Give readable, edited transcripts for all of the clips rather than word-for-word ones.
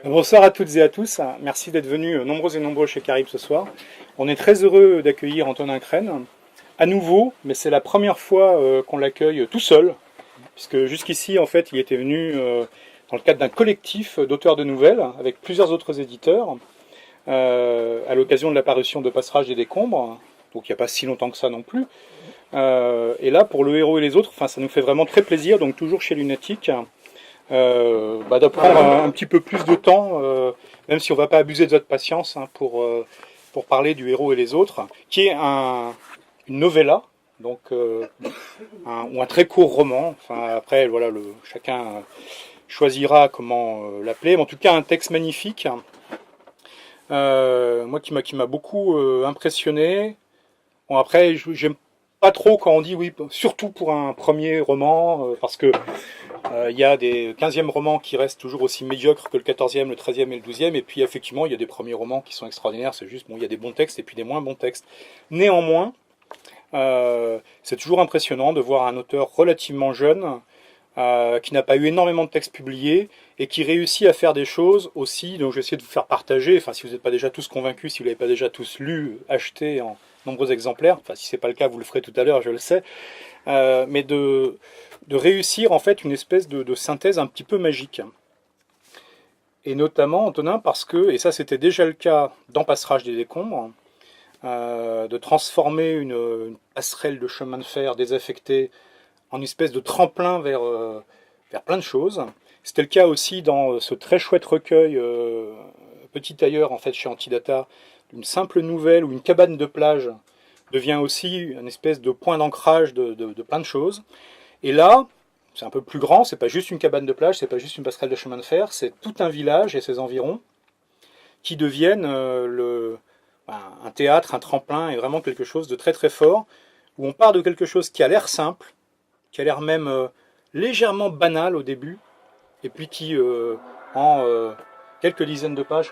Bonsoir à toutes et à tous. Merci d'être venus nombreux et nombreux chez Caribe ce soir. On est très heureux d'accueillir Antonin Crène à nouveau, mais c'est la première fois qu'on l'accueille tout seul, puisque jusqu'ici, en fait, il était venu dans le cadre d'un collectif d'auteurs de nouvelles avec plusieurs autres éditeurs à l'occasion de l'apparition de Passerage des décombres, donc il n'y a pas si longtemps que ça non plus. Et là, pour le héros et les autres, ça nous fait vraiment très plaisir, donc toujours chez Lunatique. De prendre un petit peu plus de temps, même si on ne va pas abuser de votre patience pour parler du héros et les autres, qui est une novella, donc ou un très court roman. Enfin, après, voilà, chacun choisira comment l'appeler, mais en tout cas un texte magnifique. Moi qui m'a beaucoup impressionné. Bon, après, j'aime pas trop quand on dit oui, surtout pour un premier roman, parce que il y a des 15e romans qui restent toujours aussi médiocres que le 14e, le 13e et le 12e, et puis effectivement il y a des premiers romans qui sont extraordinaires, c'est juste, bon, il y a des bons textes et puis des moins bons textes. Néanmoins, c'est toujours impressionnant de voir un auteur relativement jeune, qui n'a pas eu énormément de textes publiés, et qui réussit à faire des choses aussi, donc je vais essayer de vous faire partager, enfin si vous n'êtes pas déjà tous convaincus, si vous ne l'avez pas déjà tous lu, acheté en nombreux exemplaires, enfin si c'est pas le cas, vous le ferez tout à l'heure, je le sais, mais de réussir en fait une espèce de synthèse un petit peu magique. Et notamment, Antonin, parce que, et ça c'était déjà le cas dans Passerage des décombres, de transformer une passerelle de chemin de fer désaffectée en une espèce de tremplin vers plein de choses. C'était le cas aussi dans ce très chouette recueil Petit ailleurs en fait chez Antidata, une simple nouvelle ou une cabane de plage devient aussi une espèce de point d'ancrage de plein de choses. Et là, c'est un peu plus grand, c'est pas juste une cabane de plage, c'est pas juste une passerelle de chemin de fer, c'est tout un village et ses environs qui deviennent un théâtre, un tremplin et vraiment quelque chose de très très fort, où on part de quelque chose qui a l'air simple, qui a l'air même légèrement banal au début, et puis qui, en quelques dizaines de pages.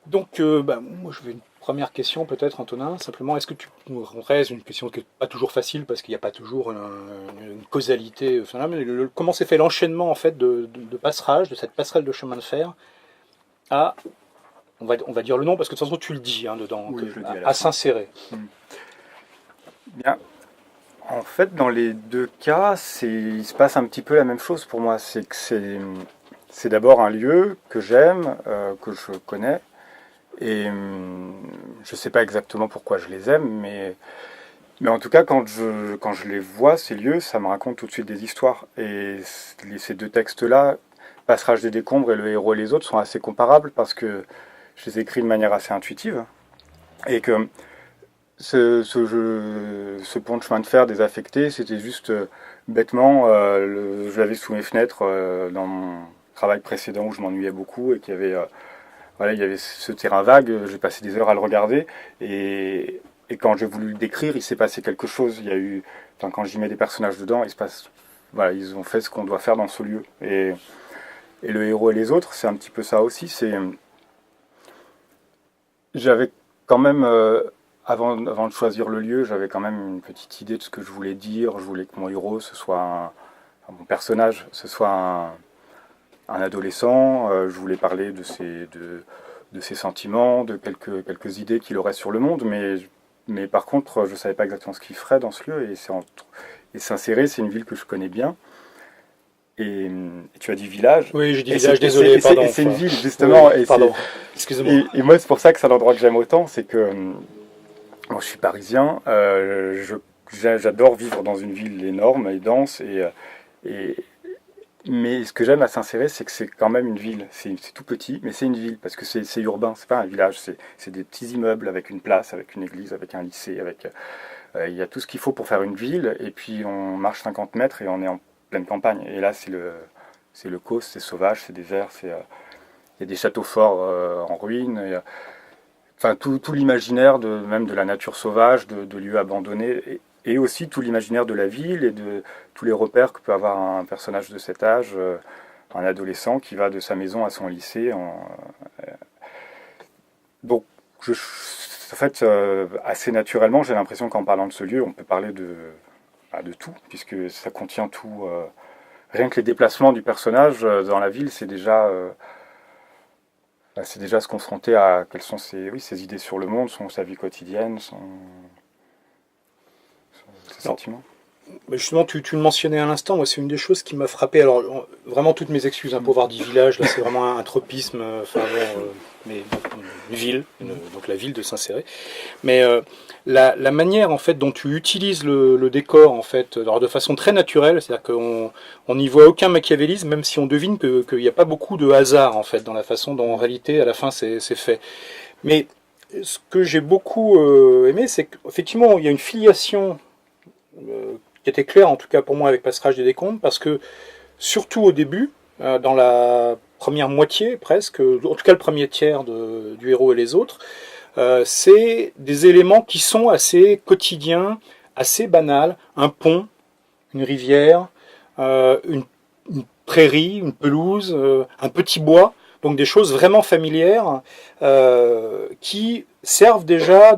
Donc, moi je vais une première question peut-être, Antonin, simplement, est-ce que tu nous raises une question qui n'est pas toujours facile, parce qu'il n'y a pas toujours une causalité, enfin, mais comment s'est fait l'enchaînement en fait de passerage, de cette passerelle de chemin de fer, à, on va dire le nom, parce que de toute façon tu le dis dedans, Oui, je le dis à la à fin. s'insérer. Bien. En fait, dans les deux cas, il se passe un petit peu la même chose pour moi. C'est d'abord un lieu que j'aime, que je connais, et je ne sais pas exactement pourquoi je les aime, mais en tout cas, quand je les vois, ces lieux, ça me raconte tout de suite des histoires. Et ces deux textes-là, Passerage des décombres et Le héros et les autres, sont assez comparables parce que je les écris de manière assez intuitive, et que ce pont de chemin de fer désaffecté, c'était juste bêtement, je l'avais sous mes fenêtres dans mon travail précédent où je m'ennuyais beaucoup et qu'il y avait, voilà, il y avait ce terrain vague, j'ai passé des heures à le regarder et quand j'ai voulu le décrire, il s'est passé quelque chose. Il y a eu, enfin, quand j'y mets des personnages dedans, il se passe, voilà, ils ont fait ce qu'on doit faire dans ce lieu. Et le héros et les autres, c'est un petit peu ça aussi. J'avais quand même, avant de choisir le lieu, j'avais quand même une petite idée de ce que je voulais dire. Je voulais que mon héros, mon personnage, ce soit un adolescent. Je voulais parler de ses sentiments, de quelques idées qu'il aurait sur le monde, mais par contre, je ne savais pas exactement ce qu'il ferait dans ce lieu. Et Saint-Céré, c'est une ville que je connais bien. Et tu as dit village. Oui, j'ai dit Et village, désolé, pardon. c'est une ville, justement. Oui, pardon, excusez-moi. Et moi, c'est pour ça que c'est un endroit que j'aime autant. C'est que moi, je suis parisien. J'adore vivre dans une ville énorme et dense. Et, mais ce que j'aime à Saint-Céré, c'est que c'est quand même une ville. C'est tout petit, mais c'est une ville parce que c'est urbain. C'est pas un village. C'est des petits immeubles avec une place, avec une église, avec un lycée. Il y a tout ce qu'il faut pour faire une ville. Et puis on marche 50 mètres et on est en pleine campagne. Et là, c'est le cause, c'est sauvage, c'est désert. Il y a des châteaux forts en ruine. Enfin, tout l'imaginaire même de la nature sauvage, de lieux abandonnés, et aussi tout l'imaginaire de la ville et de tous les repères que peut avoir un personnage de cet âge, un adolescent qui va de sa maison à son lycée. Donc, en fait, assez naturellement, j'ai l'impression qu'en parlant de ce lieu, on peut parler de tout, puisque ça contient tout. Rien que les déplacements du personnage dans la ville, c'est déjà c'est déjà se confronter à quelles sont ses idées sur le monde, sa vie quotidienne, ses Alors, sentiments. justement, tu le mentionnais à l'instant, moi c'est une des choses qui m'a frappé. Alors vraiment toutes mes excuses pour avoir dit village, là c'est vraiment un tropisme, mais bon, une ville, donc la ville de Saint-Céré. Mais la manière en fait dont tu utilises le décor en fait, alors de façon très naturelle, c'est-à-dire qu'on n'y voit aucun machiavélisme, même si on devine qu'il n'y a pas beaucoup de hasard en fait dans la façon dont en réalité à la fin c'est fait. Mais ce que j'ai beaucoup aimé, c'est qu'effectivement il y a une filiation qui était claire en tout cas pour moi avec Passerage des Décombres, parce que surtout au début, dans la première moitié presque, en tout cas le premier tiers du héros et les autres, c'est des éléments qui sont assez quotidiens, assez banals. Un pont, une rivière, une prairie, une pelouse, un petit bois. Donc des choses vraiment familières qui servent déjà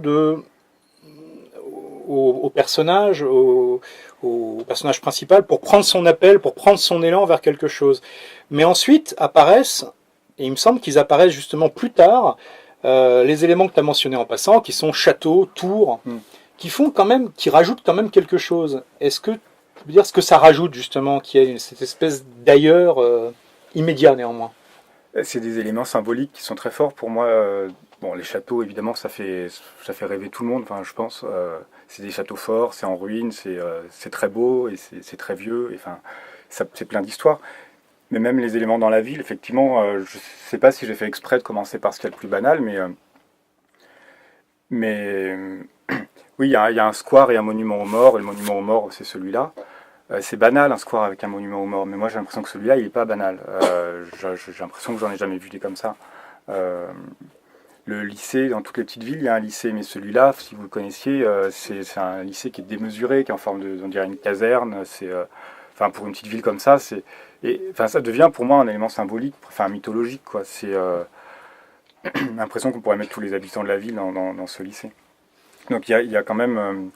au personnage, au personnage principal pour prendre son appel, pour prendre son élan vers quelque chose. Mais ensuite apparaissent, et il me semble qu'ils apparaissent justement plus tard, les éléments que tu as mentionnés en passant, qui sont château, tour, qui font quand même, qui rajoutent quand même quelque chose. Est-ce que tu veux dire ce que ça rajoute justement, qui est cette espèce d'ailleurs immédiat néanmoins? C'est des éléments symboliques qui sont très forts pour moi. Bon, les châteaux, évidemment, ça fait rêver tout le monde, enfin, je pense. C'est des châteaux forts, c'est en ruine, c'est très beau et c'est très vieux. Et, enfin, c'est plein d'histoires. Mais même les éléments dans la ville, effectivement, je ne sais pas si j'ai fait exprès de commencer par ce qu'il y a de plus banal, mais oui, il y a un square et un monument aux morts, et le monument aux morts, c'est celui-là. C'est banal un square avec un monument aux morts, mais moi j'ai l'impression que celui-là il n'est pas banal. J'ai l'impression que j'en ai jamais vu des comme ça. Euh, le lycée, dans toutes les petites villes, il y a un lycée, mais celui-là, si vous le connaissiez, c'est un lycée qui est démesuré, qui est en forme de, on dirait une caserne. Enfin, pour une petite ville comme ça, enfin, ça devient pour moi un élément symbolique, enfin mythologique, quoi. C'est l'impression qu'on pourrait mettre tous les habitants de la ville dans ce lycée. Donc il y a quand même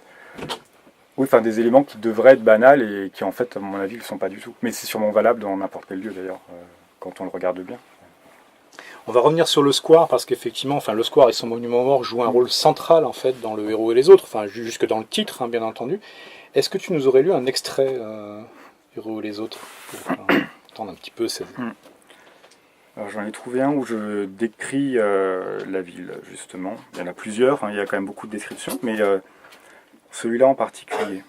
oui, enfin des éléments qui devraient être banals et qui en fait, à mon avis, ne le sont pas du tout. Mais c'est sûrement valable dans n'importe quel lieu d'ailleurs, quand on le regarde bien. On va revenir sur le square parce qu'effectivement, enfin, le square et son monument mort jouent un rôle central en fait dans le héros et les autres, enfin jusque dans le titre, hein, bien entendu. Est-ce que tu nous aurais lu un extrait du héros et les autres pour entendre un petit peu cette... Alors j'en ai trouvé un où je décris la ville, justement. Il y en a plusieurs, hein, il y a quand même beaucoup de descriptions, mais celui-là en particulier.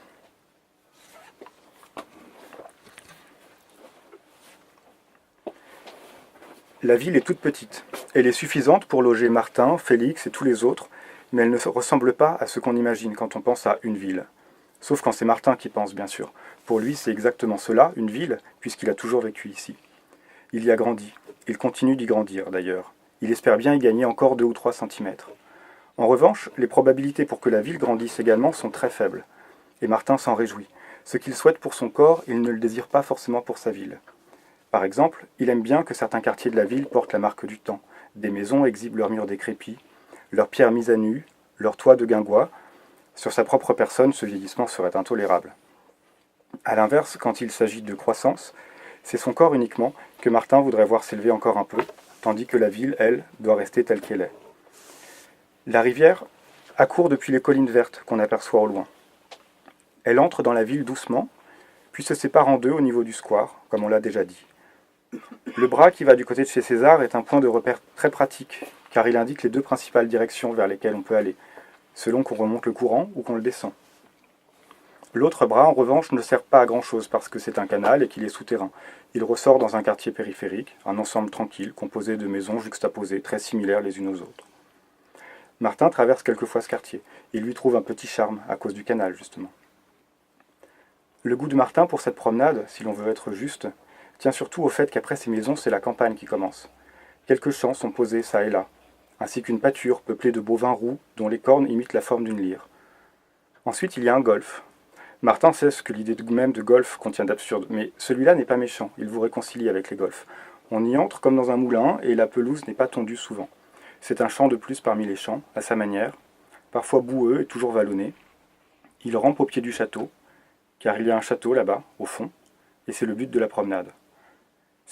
La ville est toute petite. Elle est suffisante pour loger Martin, Félix et tous les autres, mais elle ne ressemble pas à ce qu'on imagine quand on pense à une ville. Sauf quand c'est Martin qui pense, bien sûr. Pour lui, c'est exactement cela, une ville, puisqu'il a toujours vécu ici. Il y a grandi. Il continue d'y grandir, d'ailleurs. Il espère bien y gagner encore 2 ou 3 centimètres. En revanche, les probabilités pour que la ville grandisse également sont très faibles. Et Martin s'en réjouit. Ce qu'il souhaite pour son corps, il ne le désire pas forcément pour sa ville. Par exemple, il aime bien que certains quartiers de la ville portent la marque du temps. Des maisons exhibent leurs murs décrépits, leurs pierres mises à nu, leurs toits de guingois. Sur sa propre personne, ce vieillissement serait intolérable. A l'inverse, quand il s'agit de croissance, c'est son corps uniquement que Martin voudrait voir s'élever encore un peu, tandis que la ville, elle, doit rester telle qu'elle est. La rivière accourt depuis les collines vertes qu'on aperçoit au loin. Elle entre dans la ville doucement, puis se sépare en deux au niveau du square, comme on l'a déjà dit. Le bras qui va du côté de chez César est un point de repère très pratique, car il indique les 2 principales directions vers lesquelles on peut aller, selon qu'on remonte le courant ou qu'on le descend. L'autre bras, en revanche, ne sert pas à grand-chose parce que c'est un canal et qu'il est souterrain. Il ressort dans un quartier périphérique, un ensemble tranquille, composé de maisons juxtaposées, très similaires les unes aux autres. Martin traverse quelquefois ce quartier. Il lui trouve un petit charme, à cause du canal, justement. Le goût de Martin pour cette promenade, si l'on veut être juste, tient surtout au fait qu'après ces maisons, c'est la campagne qui commence. Quelques champs sont posés çà et là, ainsi qu'une pâture peuplée de bovins roux dont les cornes imitent la forme d'une lyre. Ensuite, il y a un golf. Martin sait ce que l'idée même de golf contient d'absurde, mais celui-là n'est pas méchant, il vous réconcilie avec les golfs. On y entre comme dans un moulin, et la pelouse n'est pas tondue souvent. C'est un champ de plus parmi les champs, à sa manière, parfois boueux et toujours vallonné. Il rampe au pied du château, car il y a un château là-bas, au fond, et c'est le but de la promenade.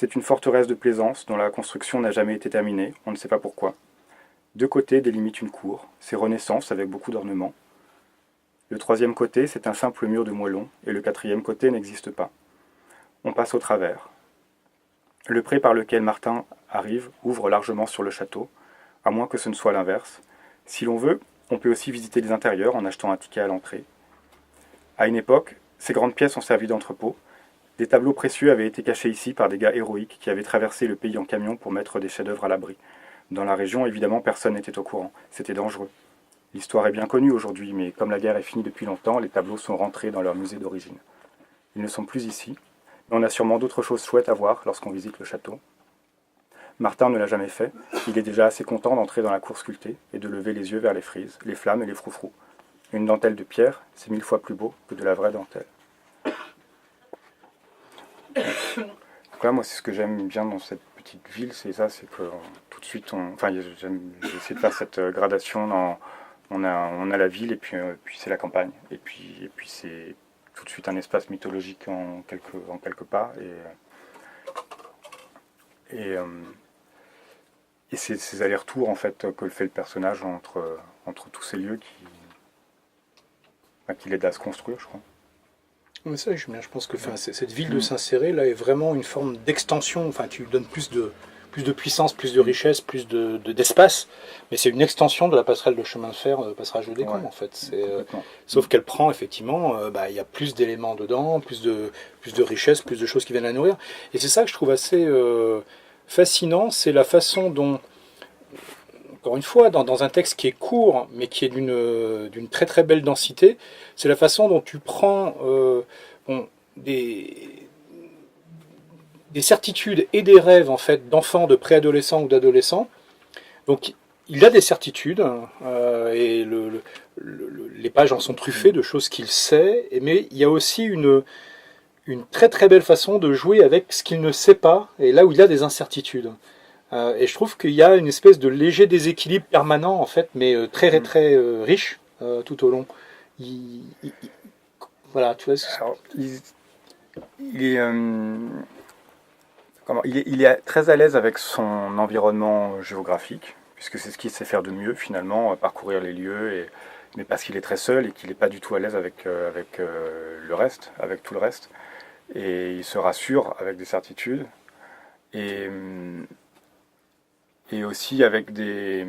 C'est une forteresse de plaisance dont la construction n'a jamais été terminée, on ne sait pas pourquoi. Deux côtés délimitent une cour, c'est Renaissance avec beaucoup d'ornements. Le troisième côté, c'est un simple mur de moellons, et le quatrième côté n'existe pas. On passe au travers. Le pré par lequel Martin arrive ouvre largement sur le château, à moins que ce ne soit l'inverse. Si l'on veut, on peut aussi visiter les intérieurs en achetant un ticket à l'entrée. À une époque, ces grandes pièces ont servi d'entrepôt. Des tableaux précieux avaient été cachés ici par des gars héroïques qui avaient traversé le pays en camion pour mettre des chefs-d'œuvre à l'abri. Dans la région, évidemment, personne n'était au courant. C'était dangereux. L'histoire est bien connue aujourd'hui, mais comme la guerre est finie depuis longtemps, les tableaux sont rentrés dans leur musée d'origine. Ils ne sont plus ici, mais on a sûrement d'autres choses chouettes à voir lorsqu'on visite le château. Martin ne l'a jamais fait, il est déjà assez content d'entrer dans la cour sculptée et de lever les yeux vers les frises, les flammes et les froufrous. Une dentelle de pierre, c'est 1000 fois plus beau que de la vraie dentelle. Donc là, moi, c'est ce que j'aime bien dans cette petite ville, c'est ça, c'est que tout de suite, j'ai essayé de faire cette gradation dans, on a la ville et puis c'est la campagne. Et puis c'est tout de suite un espace mythologique en quelques pas. Et c'est ces allers-retours en fait que fait le personnage entre tous ces lieux qui l'aident à se construire, je crois. Mais ça, je pense que cette ville de Saint-Céré là est vraiment une forme d'extension. Enfin, tu lui donnes plus de puissance, plus de richesse, plus d'espace, mais c'est une extension de la passerelle de chemin de fer, passage de Descamps, en fait. Sauf qu'elle prend effectivement, il y a plus d'éléments dedans, plus de richesse, plus de choses qui viennent la nourrir. Et c'est ça que je trouve assez fascinant, c'est la façon dont, encore une fois, dans un texte qui est court, mais qui est d'une très très belle densité, c'est la façon dont tu prends des certitudes et des rêves en fait d'enfants, de préadolescents ou d'adolescents. Donc il a des certitudes et les pages en sont truffées de choses qu'il sait, mais il y a aussi une très très belle façon de jouer avec ce qu'il ne sait pas et là où il a des incertitudes. Et je trouve qu'il y a une espèce de léger déséquilibre permanent en fait, mais très très riche tout au long. Voilà, tu vois. Alors, il est très à l'aise avec son environnement géographique, puisque c'est ce qu'il sait faire de mieux finalement, parcourir les lieux, mais parce qu'il est très seul et qu'il n'est pas du tout à l'aise avec le reste, avec tout le reste. Et il se rassure avec des certitudes, et aussi avec des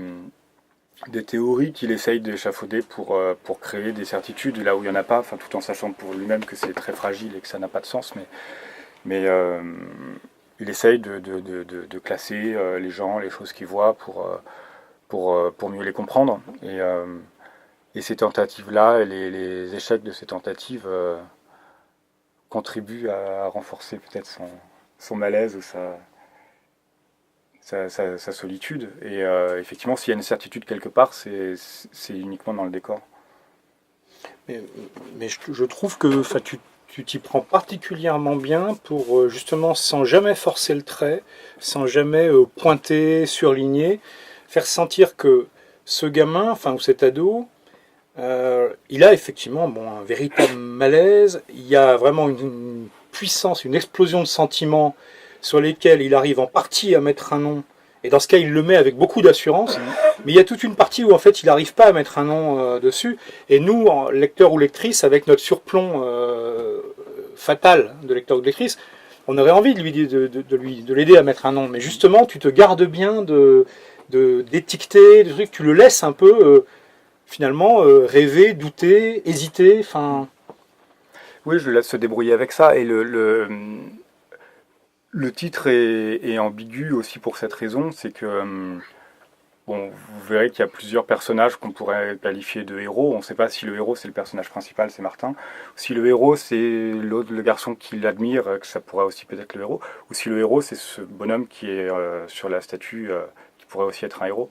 théories qu'il essaye d'échafauder pour créer des certitudes là où il n'y en a pas, tout en sachant pour lui-même que c'est très fragile et que ça n'a pas de sens, mais il essaye de classer les gens, les choses qu'il voit pour mieux les comprendre. Et ces tentatives-là, et les échecs de ces tentatives contribuent à renforcer peut-être son malaise ou sa solitude. Et effectivement, s'il y a une certitude quelque part, c'est uniquement dans le décor. Mais je trouve que tu t'y prends particulièrement bien pour justement, sans jamais forcer le trait, sans jamais pointer, surligner, faire sentir que ce gamin, ou cet ado, il a effectivement un véritable malaise, il y a vraiment une puissance, une explosion de sentiments sur lesquels il arrive en partie à mettre un nom, et dans ce cas il le met avec beaucoup d'assurance, mais il y a toute une partie où en fait il n'arrive pas à mettre un nom dessus, et nous, lecteurs ou lectrices, avec notre surplomb fatal de lecteur ou de lectrice, on aurait envie de l'aider à mettre un nom, mais justement tu te gardes bien d'étiqueter, de trucs, tu le laisses un peu finalement rêver, douter, hésiter, Oui, je le laisse se débrouiller avec ça, et le titre est ambigu aussi pour cette raison, c'est que vous verrez qu'il y a plusieurs personnages qu'on pourrait qualifier de héros. On ne sait pas si le héros c'est le personnage principal, c'est Martin, ou si le héros c'est le garçon qui l'admire, que ça pourrait aussi peut-être le héros, ou si le héros c'est ce bonhomme qui est sur la statue, qui pourrait aussi être un héros.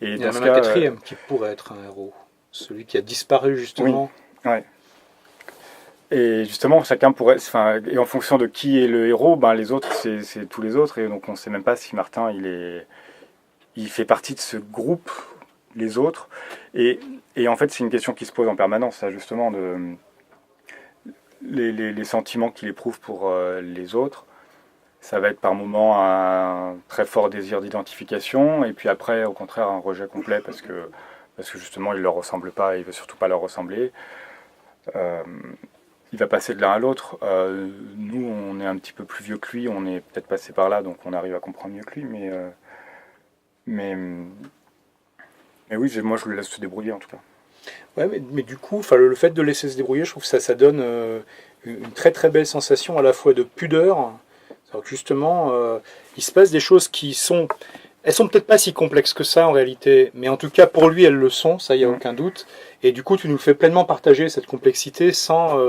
Et il y en a un quatrième qui pourrait être un héros, celui qui a disparu justement. Oui, ouais. Et justement, chacun pourrait, et en fonction de qui est le héros, les autres, c'est tous les autres, et donc on ne sait même pas si Martin, il fait partie de ce groupe, les autres, et en fait, c'est une question qui se pose en permanence, ça, justement, les sentiments qu'il éprouve pour les autres, ça va être par moments un très fort désir d'identification, et puis après, au contraire, un rejet complet parce que justement, il ne leur ressemble pas et il ne veut surtout pas leur ressembler. Euh, il va passer de l'un à l'autre. Nous, on est un petit peu plus vieux que lui, on est peut-être passé par là, donc on arrive à comprendre mieux que lui, mais, mais oui, moi, je le laisse se débrouiller en tout cas. Ouais, mais du coup, le fait de laisser se débrouiller, je trouve que ça donne une très très belle sensation à la fois de pudeur. Alors que justement, il se passe des choses elles sont peut-être pas si complexes que ça en réalité, mais en tout cas pour lui elles le sont, ça y a aucun doute. Et du coup, tu nous fais pleinement partager cette complexité sans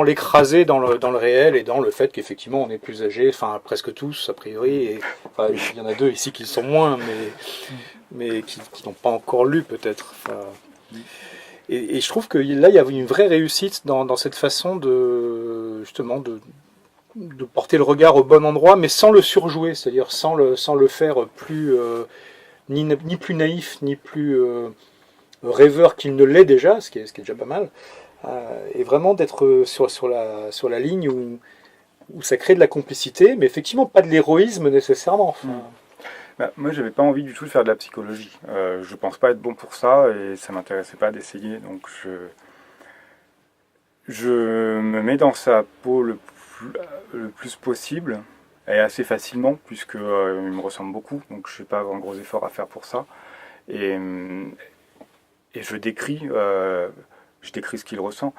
l'écraser dans le réel et dans le fait qu'effectivement on est plus âgé, enfin presque tous a priori. Et, enfin, il y en a deux ici qui le sont moins, mais qui n'ont pas encore lu peut-être. Enfin, et je trouve que là il y a une vraie réussite dans cette façon de justement de porter le regard au bon endroit, mais sans le surjouer, c'est-à-dire sans le faire plus ni plus naïf, ni plus rêveur qu'il ne l'est déjà, ce qui est déjà pas mal, et vraiment d'être sur la ligne où ça crée de la complicité, mais effectivement pas de l'héroïsme nécessairement. Enfin, Bah, moi, j'avais pas envie du tout de faire de la psychologie. Je pense pas être bon pour ça et ça m'intéressait pas d'essayer. Donc je me mets dans sa peau le plus possible et assez facilement puisque il me ressemble beaucoup. Donc je n'ai pas un gros effort à faire pour ça. Et, euh, et je décris ce qu'il ressent.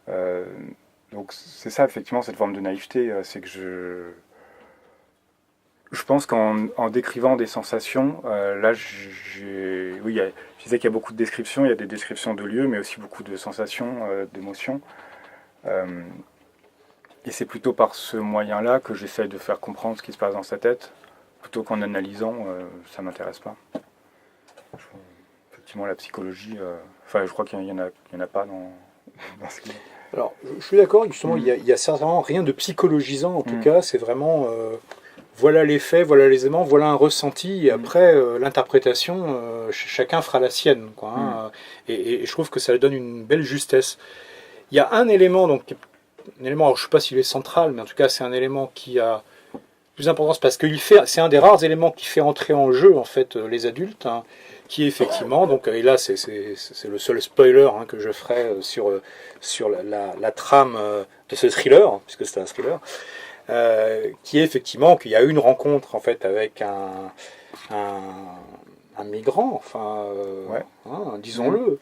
Euh, donc c'est ça effectivement cette forme de naïveté, c'est que je pense qu'en décrivant des sensations, là, oui, je disais qu'il y a beaucoup de descriptions, il y a des descriptions de lieux, mais aussi beaucoup de sensations, d'émotions. Euh, et c'est plutôt par ce moyen-là que j'essaye de faire comprendre ce qui se passe dans sa tête, plutôt qu'en analysant, ça m'intéresse pas. Effectivement, la psychologie, enfin, je crois qu'il y en a pas dans ce livre. alors, je suis d'accord, justement, il y a certainement rien de psychologisant, en tout cas, c'est vraiment, voilà les faits, voilà les éléments, voilà un ressenti, et après, l'interprétation, chacun fera la sienne, quoi, hein, et je trouve que ça donne une belle justesse. Il y a un élément, donc, un élément, alors je ne sais pas s'il est central, mais en tout cas, c'est un élément qui a plus d'importance, parce que c'est un des rares éléments qui fait entrer en jeu, en fait, les adultes, hein, qui est effectivement, donc, et là c'est le seul spoiler hein, que je ferai sur la trame de ce thriller, puisque c'est un thriller, qui est effectivement qu'il y a eu une rencontre en fait avec un, un migrant, enfin, Ouais. hein, disons-le,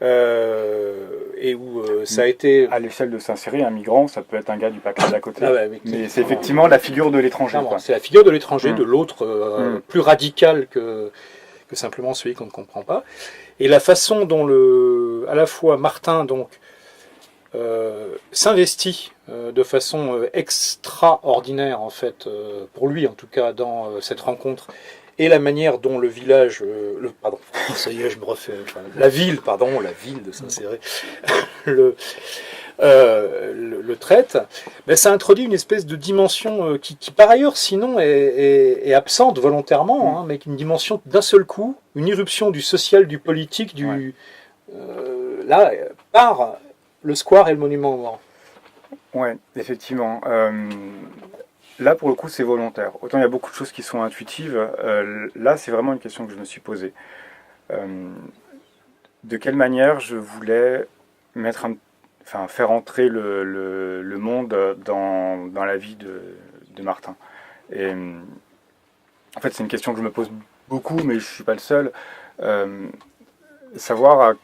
et où ça a été... À l'échelle de s'insérer, un migrant, ça peut être un gars du Pakistan d'à côté. Ah ouais, mais c'est effectivement la figure de l'étranger. C'est la figure de l'étranger, de l'autre, plus radical que simplement celui qu'on ne comprend pas. Et la façon dont à la fois Martin donc s'investit de façon extraordinaire en fait, pour lui en tout cas dans cette rencontre, et la manière dont le village, pardon, ça y est, je me refais, enfin, la ville de Saint-Céré, le traite, ben, ça introduit une espèce de dimension qui par ailleurs, sinon, est absente volontairement, hein, mais une dimension d'un seul coup, une irruption du social, du politique, là, par le square et le monument aux morts. Ouais, effectivement. Là, pour le coup, c'est volontaire. Autant il y a beaucoup de choses qui sont intuitives, là, c'est vraiment une question que je me suis posée. De quelle manière je voulais faire entrer le monde dans la vie de Martin. Et en fait, c'est une question que je me pose beaucoup, mais je ne suis pas le seul. Savoir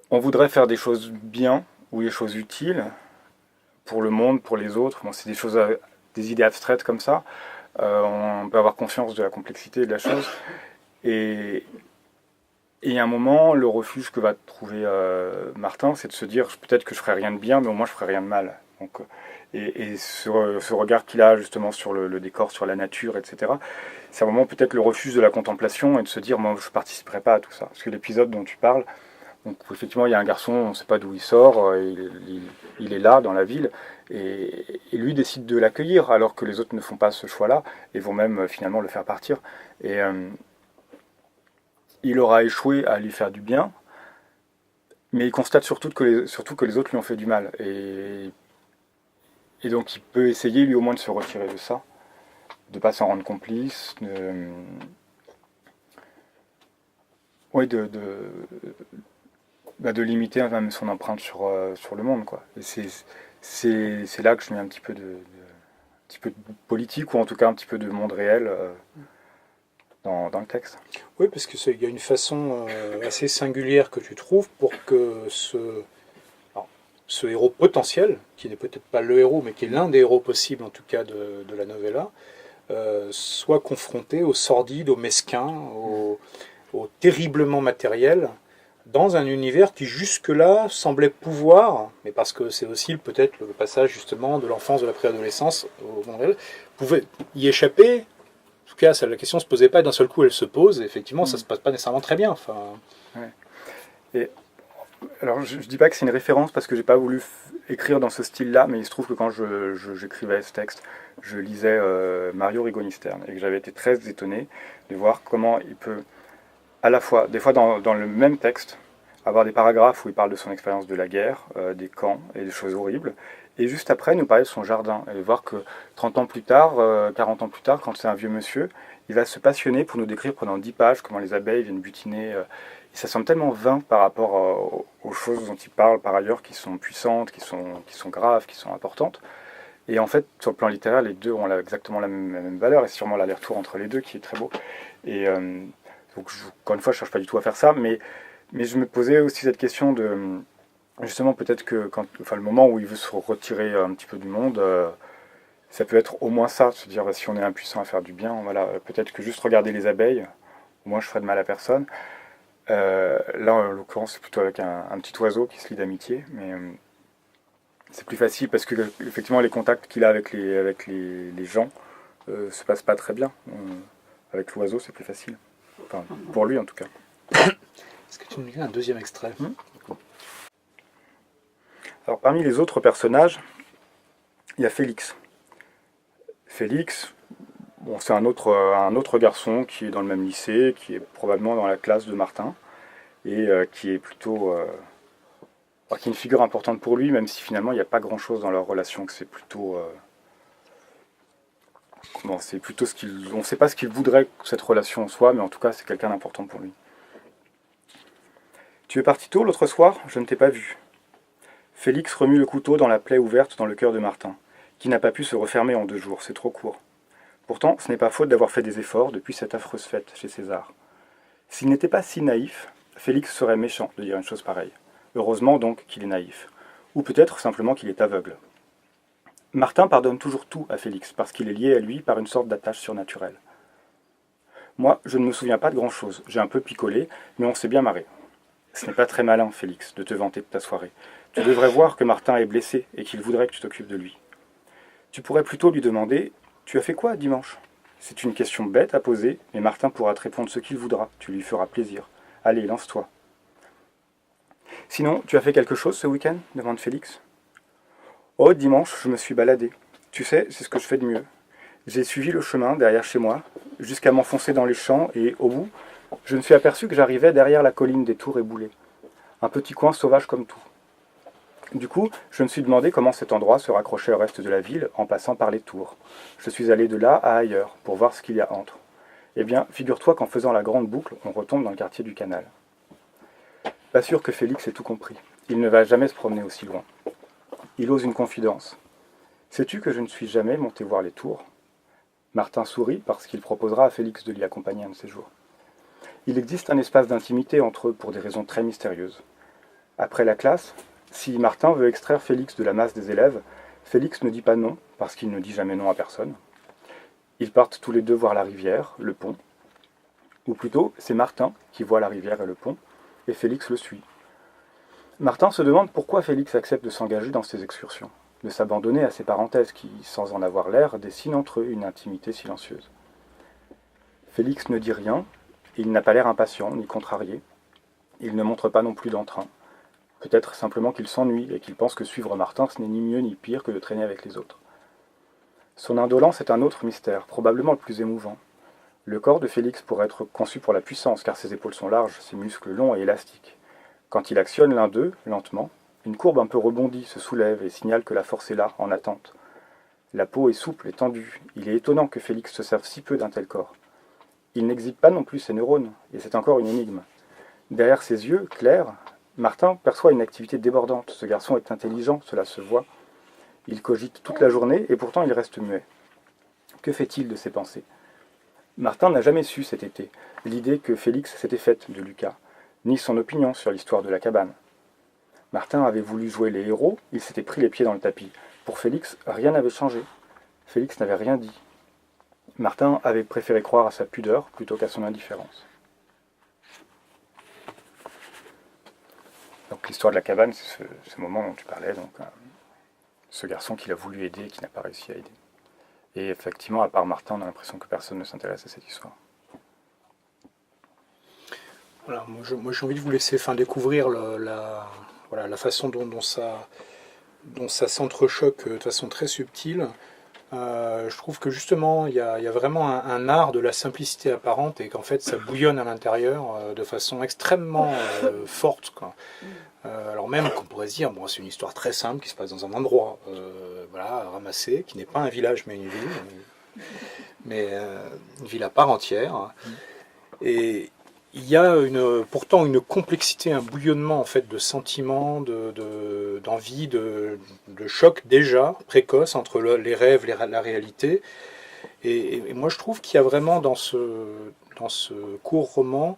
on voudrait faire des choses bien ou des choses utiles pour le monde, pour les autres. Bon, c'est des idées abstraites comme ça. On peut avoir conscience de la complexité de la chose. Et à un moment, le refuge que va trouver Martin, c'est de se dire peut-être que je ferai rien de bien, mais au moins je ferai rien de mal. Donc, et ce regard qu'il a justement sur le décor, sur la nature, etc., c'est un moment peut-être le refuge de la contemplation et de se dire moi je ne participerai pas à tout ça. Parce que l'épisode dont tu parles, donc effectivement il y a un garçon, on ne sait pas d'où il sort, il est là dans la ville, et lui décide de l'accueillir alors que les autres ne font pas ce choix-là et vont même finalement le faire partir. Et il aura échoué à lui faire du bien, mais il constate surtout que les autres lui ont fait du mal. Et et donc il peut essayer lui au moins de se retirer de ça, de ne pas s'en rendre complice, ouais, de limiter même son empreinte sur le monde, quoi. Et c'est là que je mets un petit peu de politique, ou en tout cas un petit peu de monde réel dans le texte. Oui, parce qu'il y a une façon assez singulière que tu trouves pour que alors, ce héros potentiel, qui n'est peut-être pas le héros, mais qui est l'un des héros possibles en tout cas de la novella, soit confronté au sordide, au mesquin, au terriblement matériel, dans un univers qui jusque-là semblait pouvoir, mais parce que c'est aussi peut-être le passage justement de l'enfance, de la préadolescence au monde réel, pouvait y échapper. En tout cas, la question ne se posait pas, et d'un seul coup elle se pose, et effectivement ça ne se passe pas nécessairement très bien. Enfin... Ouais. Et alors je dis pas que c'est une référence parce que j'ai pas voulu écrire dans ce style-là, mais il se trouve que quand j'écrivais ce texte, je lisais Mario Rigoni-Stern et que j'avais été très étonné de voir comment il peut, à la fois, des fois dans le même texte, avoir des paragraphes où il parle de son expérience de la guerre, des camps et des choses horribles, et juste après nous parler de son jardin, et de voir que 30 ans plus tard, 40 ans plus tard, quand c'est un vieux monsieur, il va se passionner pour nous décrire pendant 10 pages comment les abeilles viennent butiner. Et ça semble tellement vain par rapport aux choses dont il parle par ailleurs, qui sont puissantes, qui sont graves, qui sont importantes. Et en fait, sur le plan littéraire, les deux ont exactement la même valeur, et c'est sûrement l'aller-retour entre les deux qui est très beau. Et donc, encore une fois, je ne cherche pas du tout à faire ça, mais je me posais aussi cette question de, justement, peut-être que le moment où il veut se retirer un petit peu du monde, ça peut être au moins ça, se dire si on est impuissant à faire du bien, voilà, peut-être que juste regarder les abeilles, au moins je ferai de mal à personne. Là, en l'occurrence, c'est plutôt avec un petit oiseau qui se lie d'amitié, mais c'est plus facile parce que effectivement les contacts qu'il a avec les gens se passent pas très bien. Avec l'oiseau, c'est plus facile. Enfin, pour lui en tout cas. Est-ce que tu nous lis un deuxième extrait? Alors parmi les autres personnages, il y a Félix. Félix, bon, c'est un autre garçon qui est dans le même lycée, qui est probablement dans la classe de Martin, et qui est plutôt... qui est une figure importante pour lui, même si finalement il n'y a pas grand-chose dans leur relation, que c'est plutôt... c'est plutôt ce qu'il... On ne sait pas ce qu'il voudrait que cette relation soit, mais en tout cas c'est quelqu'un d'important pour lui. Tu es parti tôt l'autre soir? Je ne t'ai pas vu. Félix remue le couteau dans la plaie ouverte dans le cœur de Martin, qui n'a pas pu se refermer en 2 jours, c'est trop court. Pourtant, ce n'est pas faute d'avoir fait des efforts depuis cette affreuse fête chez César. S'il n'était pas si naïf, Félix serait méchant de dire une chose pareille. Heureusement donc qu'il est naïf. Ou peut-être simplement qu'il est aveugle. Martin pardonne toujours tout à Félix, parce qu'il est lié à lui par une sorte d'attache surnaturelle. Moi, je ne me souviens pas de grand-chose, j'ai un peu picolé, mais on s'est bien marré. Ce n'est pas très malin, Félix, de te vanter de ta soirée. Tu devrais voir que Martin est blessé et qu'il voudrait que tu t'occupes de lui. Tu pourrais plutôt lui demander « Tu as fait quoi dimanche ?» C'est une question bête à poser, mais Martin pourra te répondre ce qu'il voudra, tu lui feras plaisir. Allez, lance-toi. Sinon, tu as fait quelque chose ce week-end? Demande Félix. Oh, dimanche, je me suis baladé. Tu sais, c'est ce que je fais de mieux. J'ai suivi le chemin derrière chez moi, jusqu'à m'enfoncer dans les champs, et au bout, je me suis aperçu que j'arrivais derrière la colline des Tours éboulées. Un petit coin sauvage comme tout. Du coup, je me suis demandé comment cet endroit se raccrochait au reste de la ville en passant par les tours. Je suis allé de là à ailleurs, pour voir ce qu'il y a entre. Eh bien, figure-toi qu'en faisant la grande boucle, on retombe dans le quartier du Canal. Pas sûr que Félix ait tout compris. Il ne va jamais se promener aussi loin. Il ose une confidence. Sais-tu que je ne suis jamais monté voir les tours? Martin sourit parce qu'il proposera à Félix de l'y accompagner un de ces jours. Il existe un espace d'intimité entre eux pour des raisons très mystérieuses. Après la classe, si Martin veut extraire Félix de la masse des élèves, Félix ne dit pas non, parce qu'il ne dit jamais non à personne. Ils partent tous les deux voir la rivière, le pont. Ou plutôt, c'est Martin qui voit la rivière et le pont, et Félix le suit. Martin se demande pourquoi Félix accepte de s'engager dans ces excursions, de s'abandonner à ces parenthèses qui, sans en avoir l'air, dessinent entre eux une intimité silencieuse. Félix ne dit rien, et il n'a pas l'air impatient ni contrarié. Il ne montre pas non plus d'entrain. Peut-être simplement qu'il s'ennuie et qu'il pense que suivre Martin, ce n'est ni mieux ni pire que de traîner avec les autres. Son indolence est un autre mystère, probablement le plus émouvant. Le corps de Félix pourrait être conçu pour la puissance, car ses épaules sont larges, ses muscles longs et élastiques. Quand il actionne l'un d'eux, lentement, une courbe un peu rebondie se soulève et signale que la force est là, en attente. La peau est souple et tendue. Il est étonnant que Félix se serve si peu d'un tel corps. Il n'exhibe pas non plus ses neurones, et c'est encore une énigme. Derrière ses yeux, clairs, Martin perçoit une activité débordante. Ce garçon est intelligent, cela se voit. Il cogite toute la journée, et pourtant il reste muet. Que fait-il de ses pensées? Martin n'a jamais su cet été l'idée que Félix s'était faite de Lucas, ni son opinion sur l'histoire de la cabane. Martin avait voulu jouer les héros, il s'était pris les pieds dans le tapis. Pour Félix, rien n'avait changé. Félix n'avait rien dit. Martin avait préféré croire à sa pudeur plutôt qu'à son indifférence. Donc l'histoire de la cabane, c'est ce moment dont tu parlais, donc ce garçon qu'il a voulu aider et qui n'a pas réussi à aider. Et effectivement, à part Martin, on a l'impression que personne ne s'intéresse à cette histoire. Voilà, moi j'ai envie de vous laisser découvrir la façon dont ça s'entrechoque de façon très subtile. Je trouve que justement il y a vraiment un art de la simplicité apparente et qu'en fait ça bouillonne à l'intérieur de façon extrêmement forte, quoi. Alors même qu'on pourrait se dire, bon, c'est une histoire très simple qui se passe dans un endroit ramassé, qui n'est pas un village mais une ville, mais une ville à part entière. Et il y a pourtant une complexité, un bouillonnement en fait de sentiments, d'envie, de choc déjà précoce entre les rêves, la réalité. Et moi je trouve qu'il y a vraiment dans ce court roman,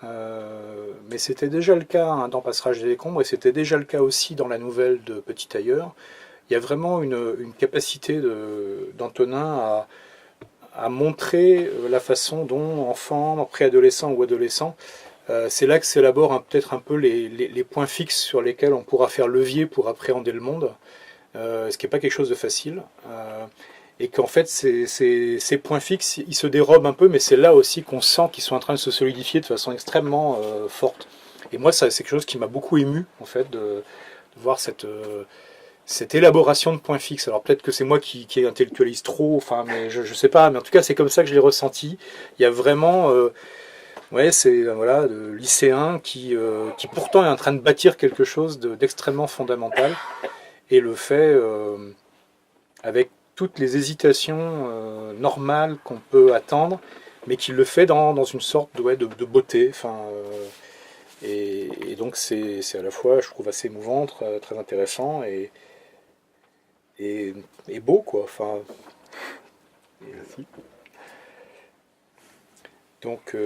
mais c'était déjà le cas dans Passage des décombres et c'était déjà le cas aussi dans la nouvelle de Petit Ailleurs. Il y a vraiment une capacité d'Antonin à montrer la façon dont enfants, préadolescents ou adolescents, c'est là que s'élaborent peut-être un peu les points fixes sur lesquels on pourra faire levier pour appréhender le monde, ce qui n'est pas quelque chose de facile. Et qu'en fait, ces points fixes, ils se dérobent un peu, mais c'est là aussi qu'on sent qu'ils sont en train de se solidifier de façon extrêmement forte. Et moi, c'est quelque chose qui m'a beaucoup ému, en fait, de voir cette élaboration de points fixes. Alors peut-être que c'est moi qui intellectualise trop, mais je sais pas, mais en tout cas c'est comme ça que je l'ai ressenti. Il y a vraiment, de lycéen qui pourtant est en train de bâtir quelque chose d'extrêmement fondamental et le fait avec toutes les hésitations normales qu'on peut attendre, mais qui le fait dans une sorte de beauté. Et donc c'est à la fois, je trouve, assez émouvant, très intéressant et beau, quoi. Merci. Donc,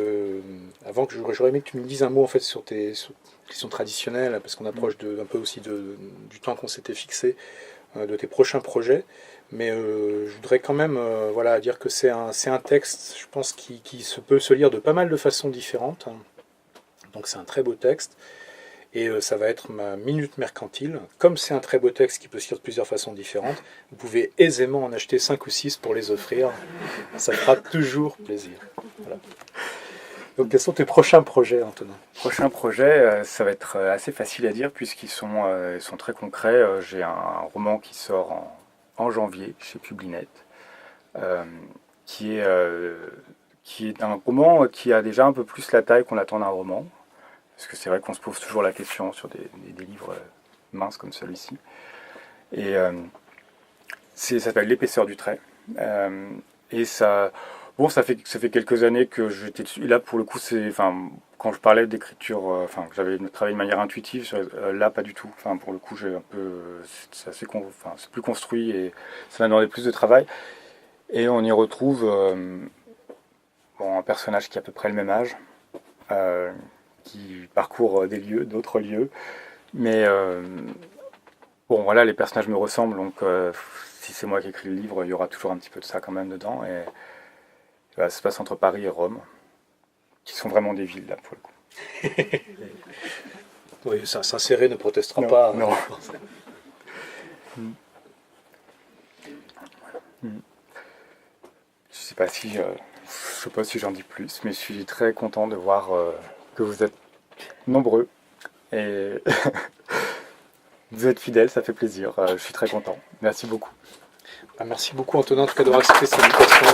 avant que j'aurais aimé que tu me dises un mot en fait sur tes questions traditionnelles, parce qu'on approche un peu aussi du temps qu'on s'était fixé, de tes prochains projets. Mais je voudrais quand même dire que c'est un texte, je pense, qui peut se lire de pas mal de façons différentes. Donc c'est un très beau texte. Et ça va être ma minute mercantile. Comme c'est un très beau texte qui peut se lire de plusieurs façons différentes, vous pouvez aisément en acheter 5 ou 6 pour les offrir. Ça fera toujours plaisir. Voilà. Donc quels sont tes prochains projets, Antonin? Prochain projet, ça va être assez facile à dire puisqu'ils sont très concrets. J'ai un roman qui sort en janvier chez Publinet, qui est un roman qui a déjà un peu plus la taille qu'on attend d'un roman. Parce que c'est vrai qu'on se pose toujours la question sur des livres minces comme celui-ci. Et ça s'appelle L'épaisseur du trait. Et ça fait quelques années que j'étais dessus. Et là, pour le coup, quand je parlais d'écriture, que j'avais travaillé de manière intuitive, là, pas du tout. Pour le coup, c'est plus construit et ça m'a demandé plus de travail. Et on y retrouve un personnage qui a à peu près le même âge. Qui parcourt d'autres lieux. Mais les personnages me ressemblent, donc si c'est moi qui écris le livre, il y aura toujours un petit peu de ça quand même dedans. Et ça se passe entre Paris et Rome, qui sont vraiment des villes là pour le coup. Oui, Saint-Céré ne protestera pas. Non. Je sais pas si j'en dis plus, mais je suis très content de voir que vous êtes nombreux et vous êtes fidèles, ça fait plaisir. Je suis très content. Merci beaucoup. Merci beaucoup, Antonin, en tout cas d'avoir accepté cette invitation.